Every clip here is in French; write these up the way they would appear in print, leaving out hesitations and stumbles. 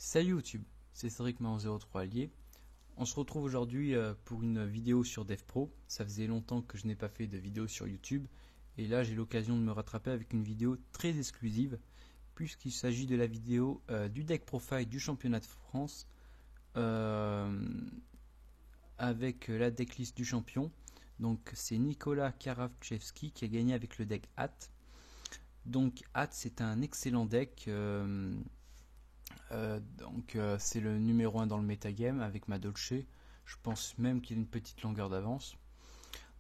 Salut YouTube, c'est Cédric-03 Allier. On se retrouve aujourd'hui pour une vidéo sur DevPro. Ça faisait longtemps que je n'ai pas fait de vidéo sur YouTube. Et là j'ai l'occasion de me rattraper avec une vidéo très exclusive, puisqu'il s'agit de la vidéo du deck profile du championnat de France avec la decklist du champion. Donc c'est Nicolas Karavchevski qui a gagné avec le deck Hat. Donc Hat, c'est un excellent deck. C'est le numéro 1 dans le metagame avec ma Dolce. Je pense même qu'il a une petite longueur d'avance.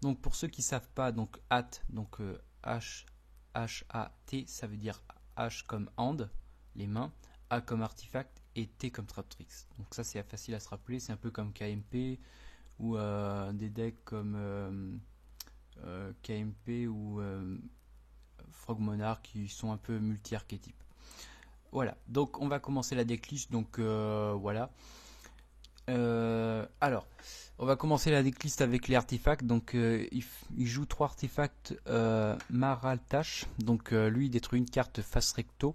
Donc pour ceux qui ne savent pas, donc Hat, donc H-A-T, ça veut dire H comme hand, les mains, A comme artefact et T comme traptrix. Donc ça c'est facile à se rappeler, c'est un peu comme KMP ou des decks comme KMP ou Frog Monarch qui sont un peu multi-archétypes. Voilà, donc on va commencer la decklist, donc voilà. Alors, on va commencer la decklist avec les artefacts. Donc il joue 3 artefacts Maraltash. Donc lui il détruit une carte face recto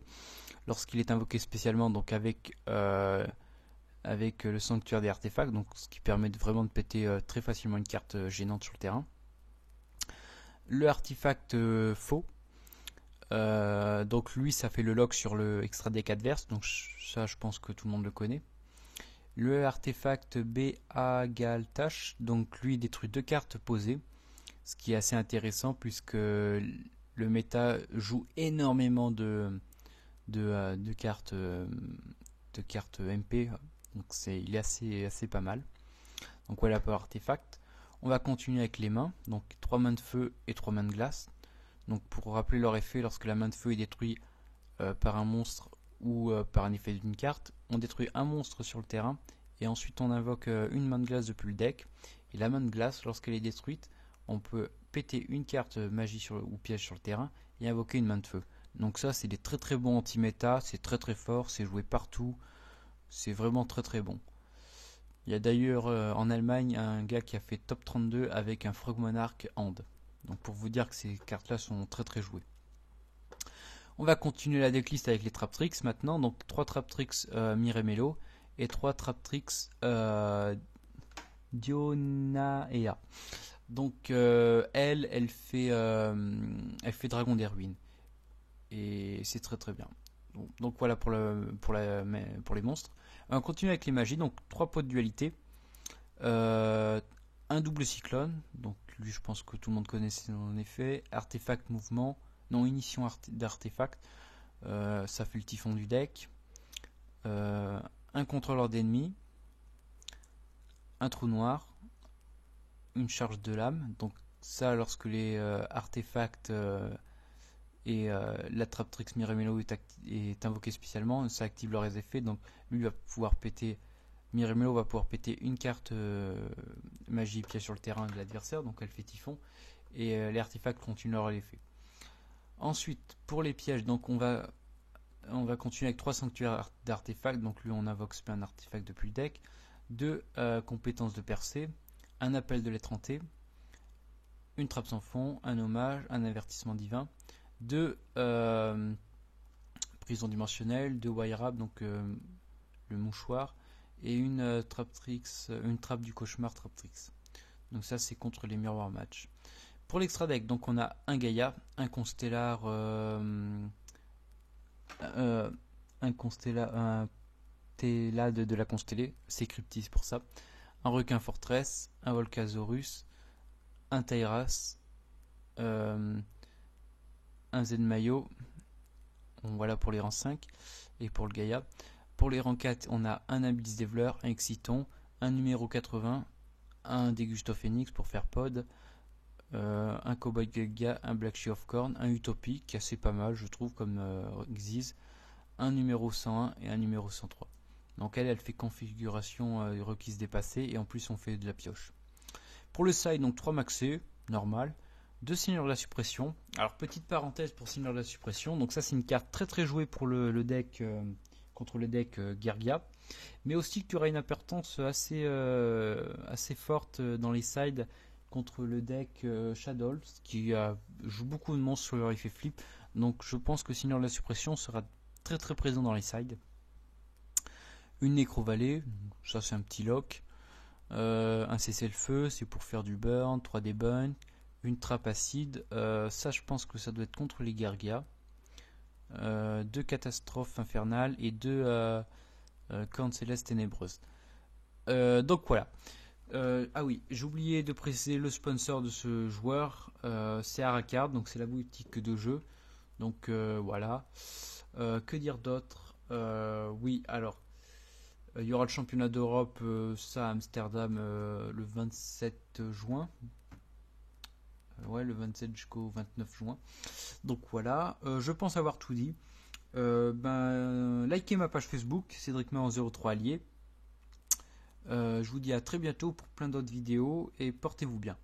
lorsqu'il est invoqué spécialement, donc avec le sanctuaire des artefacts, donc ce qui permet vraiment de péter très facilement une carte gênante sur le terrain. Le artefact faux. Donc lui ça fait le lock sur le extra deck adverse, donc ça je pense que tout le monde le connaît. Le artefact Bagaltash, donc lui détruit 2 cartes posées, ce qui est assez intéressant puisque le méta joue énormément de cartes MP, donc il est assez pas mal. Donc voilà pour artefact. On va continuer avec les mains, donc 3 mains de feu et 3 mains de glace. Donc pour rappeler leur effet, lorsque la main de feu est détruite par un monstre ou par un effet d'une carte, on détruit un monstre sur le terrain et ensuite on invoque une main de glace depuis le deck. Et la main de glace, lorsqu'elle est détruite, on peut péter une carte magie ou piège sur le terrain et invoquer une main de feu. Donc ça c'est des très bons anti-méta, c'est très fort, c'est joué partout, c'est vraiment très bon. Il y a d'ailleurs en Allemagne un gars qui a fait top 32 avec un Frog Monarch Hand. Donc pour vous dire que ces cartes là sont très jouées. On va continuer la decklist avec les Traptrix maintenant. Donc 3 Traptrix Miremelo et 3 Traptrix Dionaea. Donc elle fait Dragon des Ruines. Et c'est très bien. Donc voilà pour les monstres. On continue avec les magies. Donc 3 pots de dualité. Un double cyclone, donc lui je pense que tout le monde connaît en effet. Artefact mouvement, non initiation d'artefact, ça fait le typhon du deck. Un contrôleur d'ennemis, un trou noir, une charge de lame. Donc ça lorsque les artefacts et la Traptrix Miremelo est invoqué spécialement, ça active leurs effets. Donc lui va pouvoir péter. Miremelo va pouvoir péter une carte magie piège sur le terrain de l'adversaire, donc elle fait typhon, et les artefacts continuent leur effet. Ensuite, pour les pièges, donc on va continuer avec 3 sanctuaires d'artefacts, donc lui on invoque un artefact depuis le deck, 2 compétences de percée, un appel de lettre hantée, une trappe sans fond, un hommage, un avertissement divin, 2 prison dimensionnelle, 2 wire-up, donc le mouchoir, et une trappe du cauchemar Traptrix. Donc ça c'est contre les miroirs match. Pour l'extra deck, donc on a un Gaïa, un Constellar, un Télade de la Constellée, c'est Cryptis pour ça, un Requin Fortress, un Volcasaurus, un Tairas, un Zenmayo, voilà pour les rangs 5 et pour le Gaïa. Pour les rangs 4, on a un Abyss Develer, un Exciton, un numéro 80, un Dégusto Phoenix pour faire pod, un Cowboy Gelga, un Black Sheep of Corn, un Utopie qui est assez pas mal je trouve comme Xiz, un numéro 101 et un numéro 103. Donc elle fait configuration requise dépassée et en plus on fait de la pioche. Pour le side, donc 3 maxés, normal. 2 Seigneurs de la Suppression. Alors petite parenthèse pour Seigneurs de la Suppression, donc ça c'est une carte très jouée pour le deck contre le deck Gergia, mais aussi qui aura une importance assez forte dans les sides contre le deck Shadows, qui joue beaucoup de monstres sur leur effet flip, donc je pense que Seigneur de la Suppression sera très présent dans les sides. Une Nécrovalée, ça c'est un petit lock. Un cessez-le-feu, c'est pour faire du burn, 3D burn. Une trappe acide, ça je pense que ça doit être contre les Gargas. 2 catastrophes infernales et 2 cornes célestes ténébreuses. Donc voilà. Ah oui, j'ai oublié de préciser le sponsor de ce joueur, c'est Aracard, donc c'est la boutique de jeu. Donc voilà. Que dire d'autre? Oui, alors il y aura le championnat d'Europe, ça à Amsterdam, le 27 juin. Ouais, le 27 jusqu'au 29 juin. Donc voilà, je pense avoir tout dit. Likez ma page Facebook, Cédric Meurant 03 Allier. Je vous dis à très bientôt pour plein d'autres vidéos et portez-vous bien.